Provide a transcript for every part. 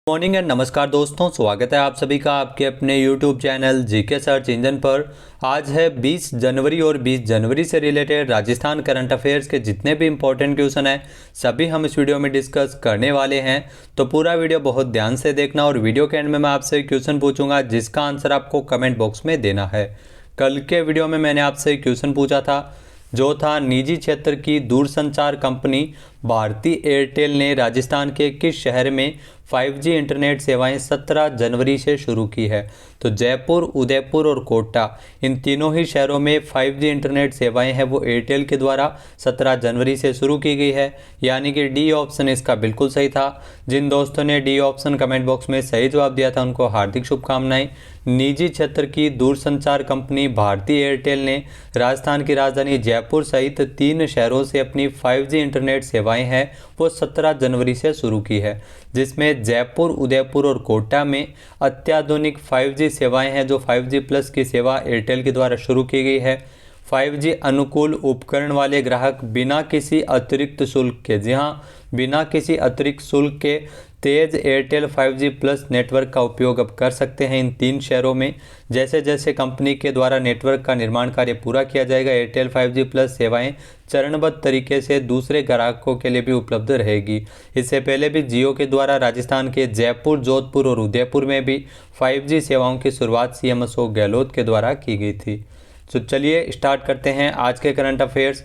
Morning and नमस्कार दोस्तों, स्वागत है आप सभी का आपके अपने YouTube channel GK search engine पर। आज है 20 जनवरी और 20 जनवरी से रिलेटेड राजस्थान करंट अफेयर्स के जितने भी इंपॉर्टेंट क्वेश्चन हैं सभी हम इस वीडियो में डिस्कस करने वाले हैं। तो पूरा वीडियो बहुत ध्यान से देखना और वीडियो के एंड में मैं आपसे क्वेश्चन पूछूंगा जिसका आंसर आपको कमेंट बॉक्स में देना है। कल के वीडियो में मैंने आपसे क्वेश्चन पूछा था जो था निजी क्षेत्र की दूरसंचार कंपनी भारती एयरटेल ने राजस्थान के किस शहर में 5G इंटरनेट सेवाएं 17 जनवरी से शुरू की है। तो जयपुर, उदयपुर और कोटा इन तीनों ही शहरों में 5G इंटरनेट सेवाएं हैं वो एयरटेल के द्वारा 17 जनवरी से शुरू की गई है, यानी कि डी ऑप्शन इसका बिल्कुल सही था। जिन दोस्तों ने डी ऑप्शन कमेंट बॉक्स में सही जवाब दिया था उनको हार्दिक शुभकामनाएं। निजी क्षेत्र की दूरसंचार कंपनी भारती एयरटेल ने राजस्थान की राजधानी जयपुर सहित 3 शहरों से अपनी 5G इंटरनेट सेवाएं हैं वो 17 जनवरी से शुरू की है, जिसमें जयपुर, उदयपुर और कोटा में अत्याधुनिक 5G सेवाएं हैं जो 5G प्लस की सेवा एयरटेल के द्वारा शुरू की गई है। 5G अनुकूल उपकरण वाले ग्राहक बिना किसी अतिरिक्त शुल्क के, जी हाँ, बिना किसी अतिरिक्त शुल्क के तेज एयरटेल 5G प्लस नेटवर्क का उपयोग अब कर सकते हैं इन 3 शहरों में। जैसे जैसे कंपनी के द्वारा नेटवर्क का निर्माण कार्य पूरा किया जाएगा, एयरटेल 5G प्लस सेवाएं चरणबद्ध तरीके से दूसरे ग्राहकों के लिए भी उपलब्ध रहेगी। इससे पहले भी जियो के द्वारा राजस्थान के जयपुर, जोधपुर और उदयपुर में भी 5G सेवाओं की शुरुआत सीएम अशोक गहलोत के द्वारा की गई थी। तो चलिए स्टार्ट करते हैं आज के करंट अफेयर्स।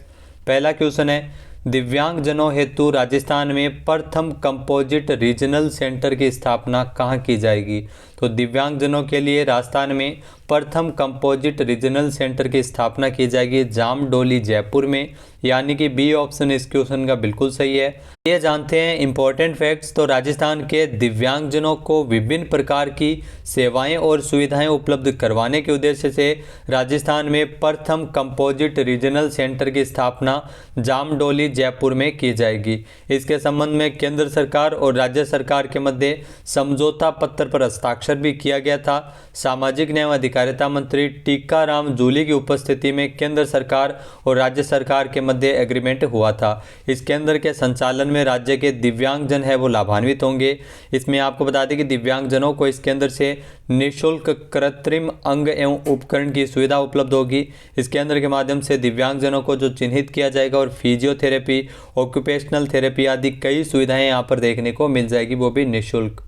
पहला क्वेश्चन है, दिव्यांगजनों हेतु राजस्थान में प्रथम कंपोजिट रीजनल सेंटर की स्थापना कहाँ की जाएगी। तो दिव्यांगजनों के लिए राजस्थान में प्रथम कंपोजिट रीजनल सेंटर की स्थापना की जाएगी जामडोली, जयपुर में, यानी कि बी ऑप्शन इस क्वेश्चन का बिल्कुल सही है। ये जानते हैं इंपॉर्टेंट फैक्ट्स। तो राजस्थान के दिव्यांगजनों को विभिन्न प्रकार की सेवाएं और सुविधाएं उपलब्ध करवाने के उद्देश्य से राजस्थान में प्रथम कंपोजिट रीजनल सेंटर की स्थापना जामडोली, जयपुर में की जाएगी। इसके संबंध में केंद्र सरकार और राज्य सरकार के मध्य समझौता पत्र पर हस्ताक्षर भी किया गया था। सामाजिक न्याय एवं अधिकारिता मंत्री टीकाराम जूली की उपस्थिति में केंद्र सरकार और राज्य सरकार के मध्य एग्रीमेंट हुआ था। इस केंद्र के संचालन में राज्य के दिव्यांगजन है वो लाभान्वित होंगे। इसमें आपको बता दें कि दिव्यांगजनों को इस केंद्र से निःशुल्क कृत्रिम अंग एवं उपकरण की सुविधा उपलब्ध होगी। इस केंद्र के माध्यम से दिव्यांगजनों को जो चिन्हित किया जाएगा और फिजियोथेरेपी, ऑक्यूपेशनल थेरेपी आदि कई सुविधाएं यहाँ पर देखने को मिल जाएगी, वो भी निःशुल्क।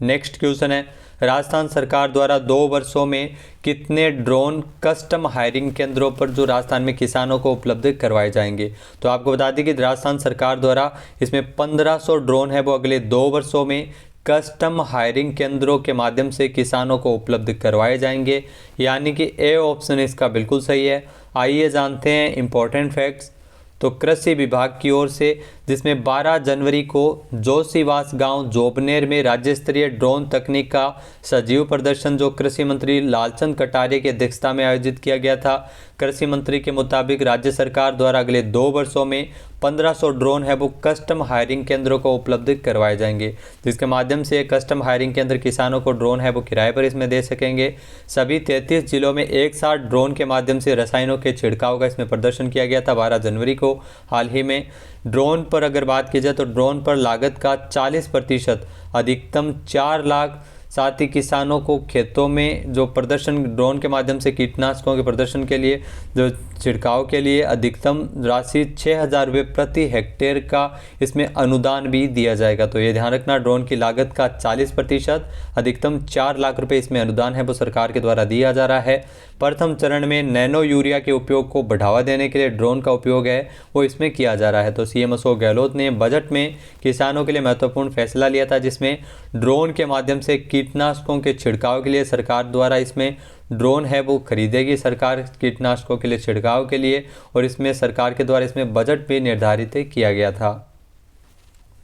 नेक्स्ट क्वेश्चन है, राजस्थान सरकार द्वारा 2 वर्षों में कितने ड्रोन कस्टम हायरिंग केंद्रों पर जो राजस्थान में किसानों को उपलब्ध करवाए जाएंगे। तो आपको बता दें कि राजस्थान सरकार द्वारा इसमें 1500 ड्रोन है वो अगले 2 वर्षों में कस्टम हायरिंग केंद्रों के माध्यम से किसानों को उपलब्ध करवाए जाएंगे, यानी कि ए ऑप्शन इसका बिल्कुल सही है। आइए जानते हैं इंपॉर्टेंट फैक्ट्स। तो कृषि विभाग की ओर से जिसमें 12 जनवरी को जोशीवास गांव जोबनेर में राज्य स्तरीय ड्रोन तकनीक का सजीव प्रदर्शन जो कृषि मंत्री लालचंद कटारिया की अध्यक्षता में आयोजित किया गया था। कृषि मंत्री के मुताबिक राज्य सरकार द्वारा अगले 2 वर्षों में 1500 ड्रोन है वो कस्टम हायरिंग केंद्रों को उपलब्ध करवाए जाएंगे, जिसके माध्यम से कस्टम हायरिंग केंद्र किसानों को ड्रोन है वो किराए पर इसमें दे सकेंगे। सभी 33 जिलों में एक साथ ड्रोन के माध्यम से रसायनों के छिड़काव का इसमें प्रदर्शन किया गया था 12 जनवरी को। हाल ही में ड्रोन पर अगर बात की जाए तो ड्रोन पर लागत का 40% अधिकतम 4 लाख, साथ ही किसानों को खेतों में जो प्रदर्शन ड्रोन के माध्यम से कीटनाशकों के प्रदर्शन के लिए जो छिड़काव के लिए अधिकतम राशि 6000 रुपये प्रति हेक्टेयर का इसमें अनुदान भी दिया जाएगा। तो ये ध्यान रखना, ड्रोन की लागत का 40% अधिकतम 4 लाख रुपये इसमें अनुदान है वो सरकार के द्वारा दिया जा रहा है। प्रथम चरण में नैनो यूरिया के उपयोग को बढ़ावा देने के लिए ड्रोन का उपयोग है वो इसमें किया जा रहा है। तो सीएम अशोक गहलोत ने बजट में किसानों के लिए महत्वपूर्ण फैसला लिया था, जिसमें ड्रोन के माध्यम से कीटनाशकों के छिड़काव के लिए सरकार द्वारा इसमें ड्रोन है वो खरीदेगी सरकार कीटनाशकों के लिए छिड़काव के लिए, और इसमें सरकार के द्वारा इसमें बजट भी निर्धारित किया गया था।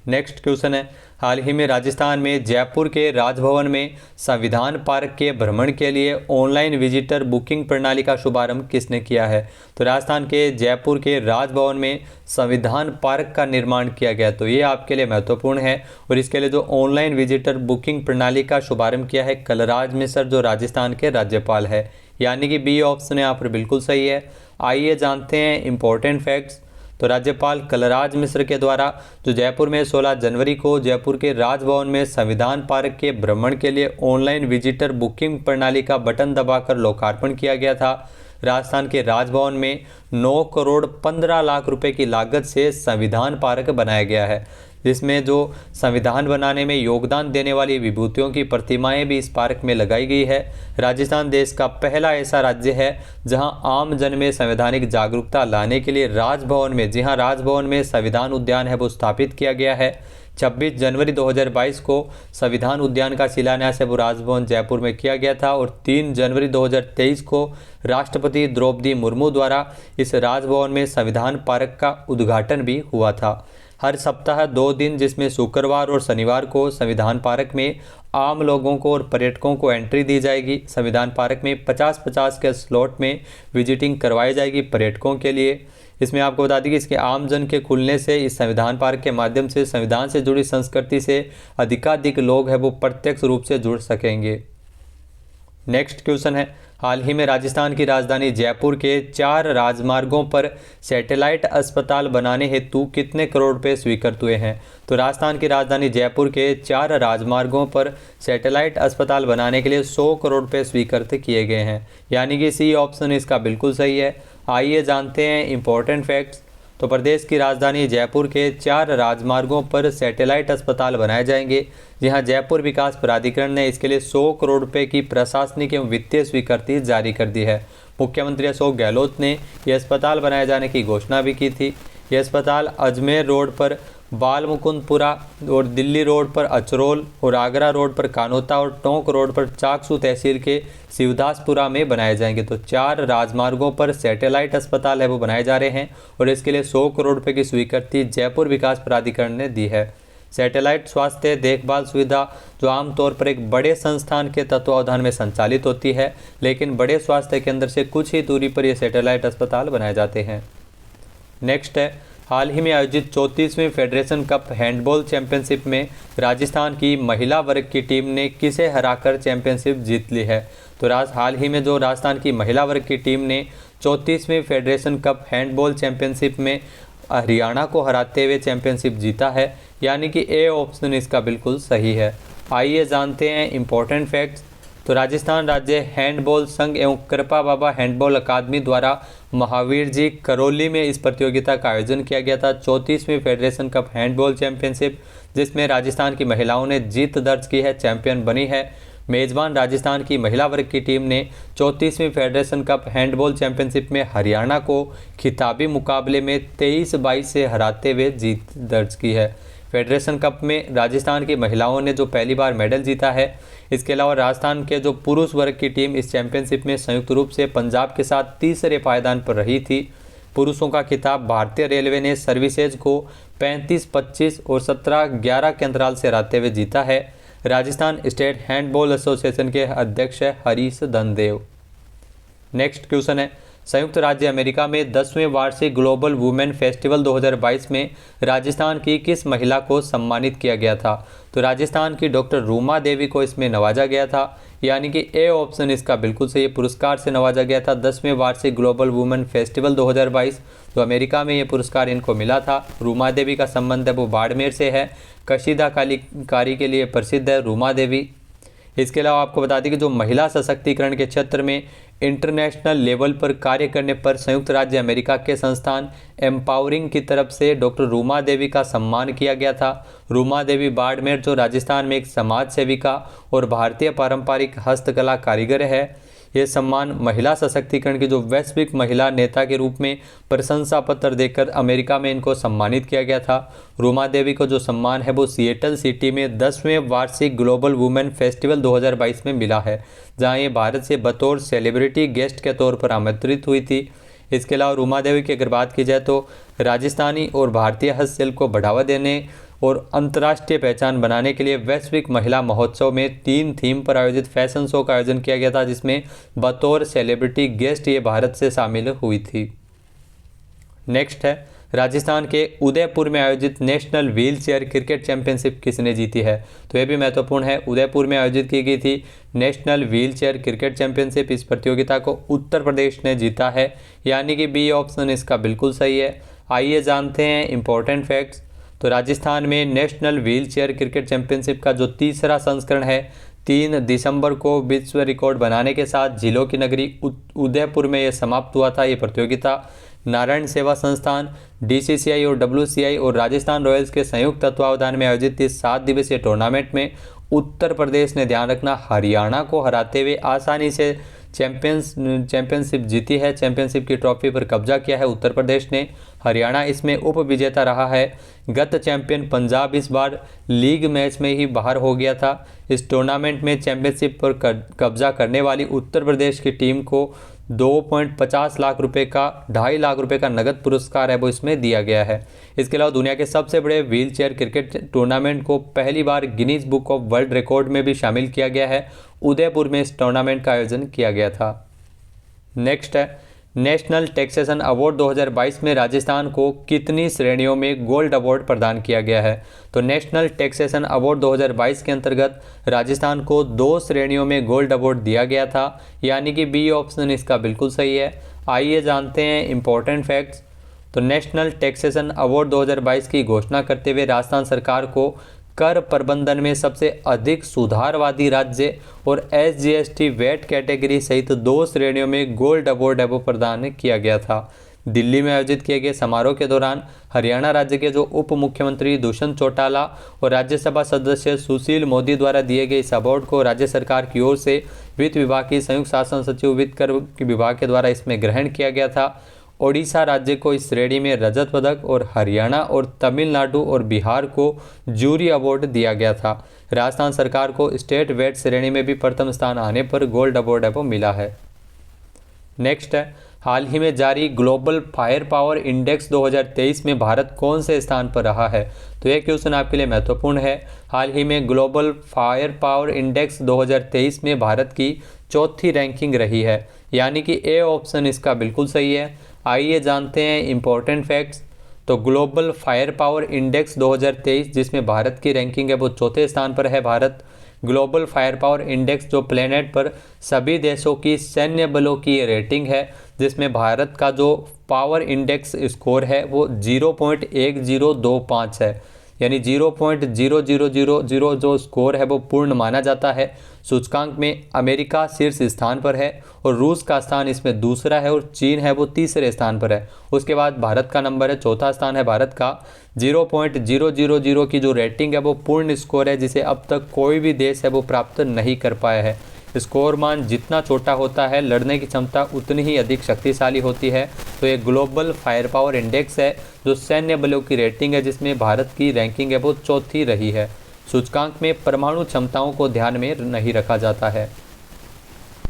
नेक्स्ट क्वेश्चन है, हाल ही में राजस्थान में जयपुर के राजभवन में संविधान पार्क के भ्रमण के लिए ऑनलाइन विजिटर बुकिंग प्रणाली का शुभारंभ किसने किया है। तो राजस्थान के जयपुर के राजभवन में संविधान पार्क का निर्माण किया गया। तो ये आपके लिए महत्वपूर्ण है, और इसके लिए जो ऑनलाइन विजिटर बुकिंग प्रणाली का शुभारंभ किया है कलराज मिश्र जो राजस्थान के राज्यपाल है, यानी कि बी ऑप्शन यहाँ पर बिल्कुल सही है। आइए जानते हैं इंपॉर्टेंट फैक्ट्स। तो राज्यपाल कलराज मिश्र के द्वारा जो जयपुर में 16 जनवरी को जयपुर के राजभवन में संविधान पार्क के भ्रमण के लिए ऑनलाइन विजिटर बुकिंग प्रणाली का बटन दबाकर लोकार्पण किया गया था। राजस्थान के राजभवन में 9 करोड़ 15 लाख रुपए की लागत से संविधान पार्क बनाया गया है, जिसमें जो संविधान बनाने में योगदान देने वाली विभूतियों की प्रतिमाएं भी इस पार्क में लगाई गई है। राजस्थान देश का पहला ऐसा राज्य है जहां आम जन में संवैधानिक जागरूकता लाने के लिए राजभवन में, जी हां, राजभवन में संविधान उद्यान है वो स्थापित किया गया है। 26 जनवरी 2022 को संविधान उद्यान का शिलान्यास है वो राजभवन जयपुर में किया गया था और 3 जनवरी 2023 को राष्ट्रपति द्रौपदी मुर्मू द्वारा इस राजभवन में संविधान पार्क का उद्घाटन भी हुआ था। हर सप्ताह 2 दिन, जिसमें शुक्रवार और शनिवार को संविधान पार्क में आम लोगों को और पर्यटकों को एंट्री दी जाएगी। संविधान पार्क में 50-50 के स्लॉट में विजिटिंग करवाई जाएगी पर्यटकों के लिए। इसमें आपको बता दें कि इसके आम जन के खुलने से इस संविधान पार्क के माध्यम से संविधान से जुड़ी संस्कृति से अधिकाधिक लोग हैं वो प्रत्यक्ष रूप से जुड़ सकेंगे। नेक्स्ट क्वेश्चन है, हाल ही में राजस्थान की राजधानी जयपुर के 4 राजमार्गों पर सैटेलाइट अस्पताल बनाने हेतु कितने करोड़ रुपए स्वीकृत हुए हैं? तो राजस्थान की राजधानी जयपुर के 4 राजमार्गों पर सैटेलाइट अस्पताल बनाने के लिए 100 करोड़ रुपए स्वीकृत किए गए हैं, यानी कि सी ऑप्शन इसका बिल्कुल सही है। आइए जानते हैं इंपॉर्टेंट फैक्ट्स। तो प्रदेश की राजधानी जयपुर के 4 राजमार्गों पर सैटेलाइट अस्पताल बनाए जाएंगे। जी हाँ, जयपुर विकास प्राधिकरण ने इसके लिए 100 करोड़ रुपए की प्रशासनिक एवं वित्तीय स्वीकृति जारी कर दी है। मुख्यमंत्री अशोक गहलोत ने यह अस्पताल बनाए जाने की घोषणा भी की थी। यह अस्पताल अजमेर रोड पर बालमुकुंदपुरा और दिल्ली रोड पर अचरोल और आगरा रोड पर कानोता और टोंक रोड पर चाकसू तहसील के शिवदासपुरा में बनाए जाएंगे। तो 4 राजमार्गों पर सैटेलाइट अस्पताल है वो बनाए जा रहे हैं और इसके लिए 100 करोड़ रुपए की स्वीकृति जयपुर विकास प्राधिकरण ने दी है। सैटेलाइट स्वास्थ्य देखभाल सुविधा जो आमतौर पर एक बड़े संस्थान के तत्वावधान में संचालित होती है, लेकिन बड़े स्वास्थ्य केंद्र से कुछ ही दूरी पर ये सैटेलाइट अस्पताल बनाए जाते हैं। नेक्स्ट है, हाल ही में आयोजित 34वीं फेडरेशन कप हैंडबॉल चैंपियनशिप में राजस्थान की महिला वर्ग की टीम ने किसे हराकर चैंपियनशिप जीत ली है? तो हाल ही में जो राजस्थान की महिला वर्ग की टीम ने 34वीं फेडरेशन कप हैंडबॉल चैंपियनशिप में हरियाणा को हराते हुए चैंपियनशिप जीता है, यानी कि ए ऑप्शन इसका बिल्कुल सही है। आइए जानते हैं इंपॉर्टेंट फैक्ट्स। तो राजस्थान राज्य हैंडबॉल संघ एवं कृपा बाबा हैंडबॉल अकादमी द्वारा महावीर जी करौली में इस प्रतियोगिता का आयोजन किया गया था, 34वीं फेडरेशन कप हैंडबॉल चैंपियनशिप, जिसमें राजस्थान की महिलाओं ने जीत दर्ज की है, चैंपियन बनी है। मेजबान राजस्थान की महिला वर्ग की टीम ने 34वीं फेडरेशन कप हैंडबॉल चैंपियनशिप में हरियाणा को खिताबी मुकाबले में 23-22 से हराते हुए जीत दर्ज की है। फेडरेशन कप में राजस्थान की महिलाओं ने जो पहली बार मेडल जीता है। इसके अलावा राजस्थान के जो पुरुष वर्ग की टीम इस चैंपियनशिप में संयुक्त रूप से पंजाब के साथ तीसरे पायदान पर रही थी। पुरुषों का खिताब भारतीय रेलवे ने सर्विसेज को 35-25 और 17-11 के अंतराल से हराते हुए जीता है। राजस्थान स्टेट हैंडबॉल एसोसिएशन के अध्यक्ष है हरीश धनदेव। नेक्स्ट क्वेश्चन है, संयुक्त राज्य अमेरिका में 10वें वार्षिक ग्लोबल वुमेन फेस्टिवल 2022 में राजस्थान की किस महिला को सम्मानित किया गया था? तो राजस्थान की डॉक्टर रूमा देवी को इसमें नवाजा गया था, यानी कि ए ऑप्शन इसका बिल्कुल सही पुरस्कार से नवाजा गया था। 10वें वार्षिक ग्लोबल वुमेन फेस्टिवल 2022 तो अमेरिका में ये पुरस्कार इनको मिला था। रूमा देवी का संबंध है वो बाड़मेर से है। कशीदा कारी के लिए प्रसिद्ध है रूमा देवी। इसके अलावा आपको बता दें कि जो महिला सशक्तिकरण के क्षेत्र में इंटरनेशनल लेवल पर कार्य करने पर संयुक्त राज्य अमेरिका के संस्थान एम्पावरिंग की तरफ से डॉक्टर रूमा देवी का सम्मान किया गया था। रूमा देवी बाड़मेर जो राजस्थान में एक समाज सेविका और भारतीय पारंपरिक हस्तकला कारीगर है। ये सम्मान महिला सशक्तिकरण की जो वैश्विक महिला नेता के रूप में प्रशंसा पत्र देकर अमेरिका में इनको सम्मानित किया गया था। रूमा देवी को जो सम्मान है वो सिएटल सिटी में 10वें वार्षिक ग्लोबल वुमेन फेस्टिवल 2022 में मिला है, जहां ये भारत से बतौर सेलिब्रिटी गेस्ट के तौर पर आमंत्रित हुई थी। इसके अलावा रूमा देवी की अगर बात की जाए तो राजस्थानी और भारतीय हस्तशिल्प को बढ़ावा देने और अंतर्राष्ट्रीय पहचान बनाने के लिए वैश्विक महिला महोत्सव में 3 थीम पर आयोजित फैशन शो का आयोजन किया गया था, जिसमें बतौर सेलिब्रिटी गेस्ट ये भारत से शामिल हुई थी। नेक्स्ट है, राजस्थान के उदयपुर में आयोजित national wheel chair cricket championship किसने जीती है? तो यह भी महत्वपूर्ण है। उदयपुर में आयोजित की गई थी national wheel chair cricket championship. इस प्रतियोगिता को उत्तर प्रदेश ने जीता है, यानी कि बी ऑप्शन इसका बिल्कुल सही है। आइए जानते हैं इम्पोर्टेंट फैक्ट्स। तो राजस्थान में national wheel chair cricket championship का जो तीसरा संस्करण है 3 दिसंबर को विश्व रिकॉर्ड बनाने के साथ झीलों की नगरी उदयपुर में यह समाप्त हुआ था। ये प्रतियोगिता नारायण सेवा संस्थान, DCCI और WCI और राजस्थान रॉयल्स के संयुक्त तत्वावधान में आयोजित इस 7 दिवसीय टूर्नामेंट में उत्तर प्रदेश ने, ध्यान रखना, हरियाणा को हराते हुए आसानी से चैंपियनशिप जीती है। चैंपियनशिप की ट्रॉफी पर कब्जा किया है उत्तर प्रदेश ने। हरियाणा इसमें उप विजेता रहा है। गत चैंपियन पंजाब इस बार लीग मैच में ही बाहर हो गया था। इस टूर्नामेंट में चैंपियनशिप पर कब्जा करने वाली उत्तर प्रदेश की टीम को 2.50 लाख रुपए का 2.5 लाख रुपए का नगद पुरस्कार है वो इसमें दिया गया है। इसके अलावा दुनिया के सबसे बड़े व्हील चेयर क्रिकेट टूर्नामेंट को पहली बार Guinness book of world record में भी शामिल किया गया है। उदयपुर में इस टूर्नामेंट का आयोजन किया गया था। नेक्स्ट है नेशनल टैक्सेशन अवार्ड 2022 में राजस्थान को कितनी श्रेणियों में गोल्ड अवार्ड प्रदान किया गया है। तो नेशनल टैक्सेशन अवार्ड 2022 के अंतर्गत राजस्थान को 2 श्रेणियों में गोल्ड अवार्ड दिया गया था, यानी कि बी ऑप्शन इसका बिल्कुल सही है। आइए जानते हैं इम्पोर्टेंट फैक्ट्स। तो नेशनल टैक्सेशन अवार्ड 2022 की घोषणा करते हुए राजस्थान सरकार को कर प्रबंधन में सबसे अधिक सुधारवादी राज्य और SGST वेट कैटेगरी सहित 2 श्रेणियों में गोल्ड अवार्ड प्रदान किया गया था। दिल्ली में आयोजित किए गए समारोह के दौरान हरियाणा राज्य के जो उप मुख्यमंत्री दुष्यंत चौटाला और राज्यसभा सदस्य सुशील मोदी द्वारा दिए गए इस अवार्ड को राज्य सरकार की ओर से वित्त विभाग की संयुक्त शासन सचिव वित्त कर विभाग के द्वारा इसमें ग्रहण किया गया था। ओडिशा राज्य को इस श्रेणी में रजत पदक और हरियाणा और तमिलनाडु और बिहार को जूरी अवार्ड दिया गया था। राजस्थान सरकार को स्टेट वेट श्रेणी में भी प्रथम स्थान आने पर गोल्ड अवार्ड वो मिला है। नेक्स्ट है हाल ही में जारी ग्लोबल फायर पावर इंडेक्स 2023 में भारत कौन से स्थान पर रहा है। तो ये क्वेश्चन आपके लिए महत्वपूर्ण है। हाल ही में ग्लोबल फायर पावर इंडेक्स 2023 में भारत की 4थी रैंकिंग रही है, यानी कि ए ऑप्शन इसका बिल्कुल सही है। आइए जानते हैं इम्पोर्टेंट फैक्ट्स। तो ग्लोबल फायर पावर इंडेक्स 2023 जिसमें भारत की रैंकिंग है वो 4थे स्थान पर है। Bharat global fire power index जो प्लेनेट पर सभी देशों की सैन्य बलों की रेटिंग है, जिसमें भारत का जो पावर इंडेक्स स्कोर है वो 0.1025 है, यानी 0.0000 जो स्कोर है वो पूर्ण माना जाता है। सूचकांक में अमेरिका शीर्ष स्थान पर है और रूस का स्थान इसमें दूसरा है और चीन है वो तीसरे स्थान पर है। उसके बाद भारत का नंबर है, चौथा स्थान है भारत का। 0.000 की जो रेटिंग है वो पूर्ण स्कोर है, जिसे अब तक कोई भी देश है वो प्राप्त नहीं कर पाया है। स्कोर मान जितना छोटा होता है लड़ने की क्षमता उतनी ही अधिक शक्तिशाली होती है। तो ये ग्लोबल फायर पावर इंडेक्स है जो सैन्य बलों की रेटिंग है, जिसमें भारत की रैंकिंग है वो 4थी रही है। सूचकांक में परमाणु क्षमताओं को ध्यान में नहीं रखा जाता है।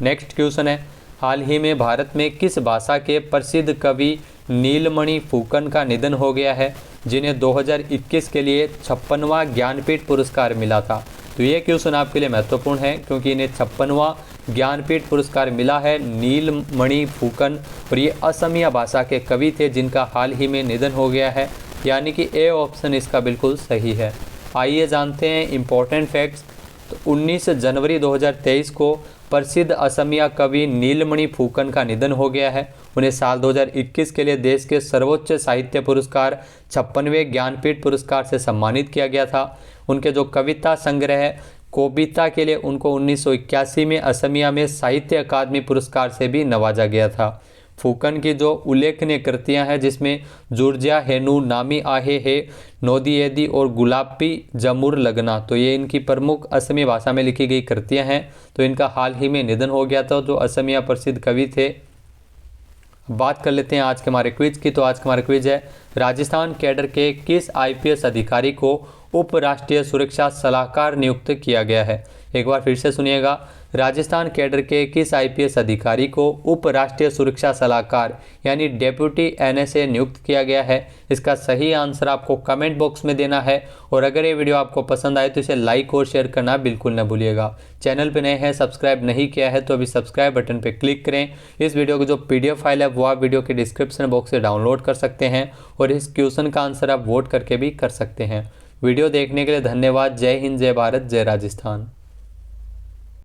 नेक्स्ट क्वेश्चन है हाल ही में भारत में किस भाषा के प्रसिद्ध कवि नीलमणि फुकन का निधन हो गया है, जिन्हें 2021 के लिए 56वां ज्ञानपीठ पुरस्कार मिला था। तो ये क्वेश्चन आपके लिए महत्वपूर्ण है क्योंकि इन्हें 56वां ज्ञानपीठ पुरस्कार मिला है नीलमणि फुकन, और ये असमिया भाषा के कवि थे जिनका हाल ही में निधन हो गया है, यानी कि ए ऑप्शन इसका बिल्कुल सही है। आइए जानते हैं इम्पोर्टेंट फैक्ट्स। तो 19 जनवरी 2023 को प्रसिद्ध असमिया कवि नीलमणि फुकन का निधन हो गया है। उन्हें साल 2021 के लिए देश के सर्वोच्च साहित्य पुरस्कार 56वें ज्ञानपीठ पुरस्कार से सम्मानित किया गया था। उनके जो कविता संग्रह कोबिता के लिए उनको 1981 में असमिया में साहित्य अकादमी पुरस्कार से भी नवाजा गया था। फुकन की जो उल्लेखनीय कृतियां हैं जिसमें जुर्जिया हेनु, नामी आहे हे, नोदियेदी और गुलाबी जमुर लगना, तो ये इनकी प्रमुख असमिया भाषा में लिखी गई कृतियां हैं। तो इनका हाल ही में निधन हो गया था, जो असमिया प्रसिद्ध कवि थे। बात कर लेते हैं आज के हमारे क्विज की। तो आज का हमारा क्विज है राजस्थान कैडर के किस IPS अधिकारी को उप राष्ट्रीय सुरक्षा सलाहकार नियुक्त किया गया है। एक बार फिर से सुनिएगा, राजस्थान कैडर के किस IPS अधिकारी को उप राष्ट्रीय सुरक्षा सलाहकार यानी डेप्यूटी NSA नियुक्त किया गया है। इसका सही आंसर आपको कमेंट बॉक्स में देना है, और अगर ये वीडियो आपको पसंद आए तो इसे लाइक और शेयर करना बिल्कुल न भूलिएगा। चैनल पे नए हैं, सब्सक्राइब नहीं किया है तो अभी सब्सक्राइब बटन पे क्लिक करें। इस वीडियो की जो PDF फाइल है वो आप वीडियो के डिस्क्रिप्शन बॉक्स से डाउनलोड कर सकते हैं, और इस क्वेश्चन का आंसर आप वोट करके भी कर सकते हैं। वीडियो देखने के लिए धन्यवाद। जय हिंद, जय भारत, जय राजस्थान।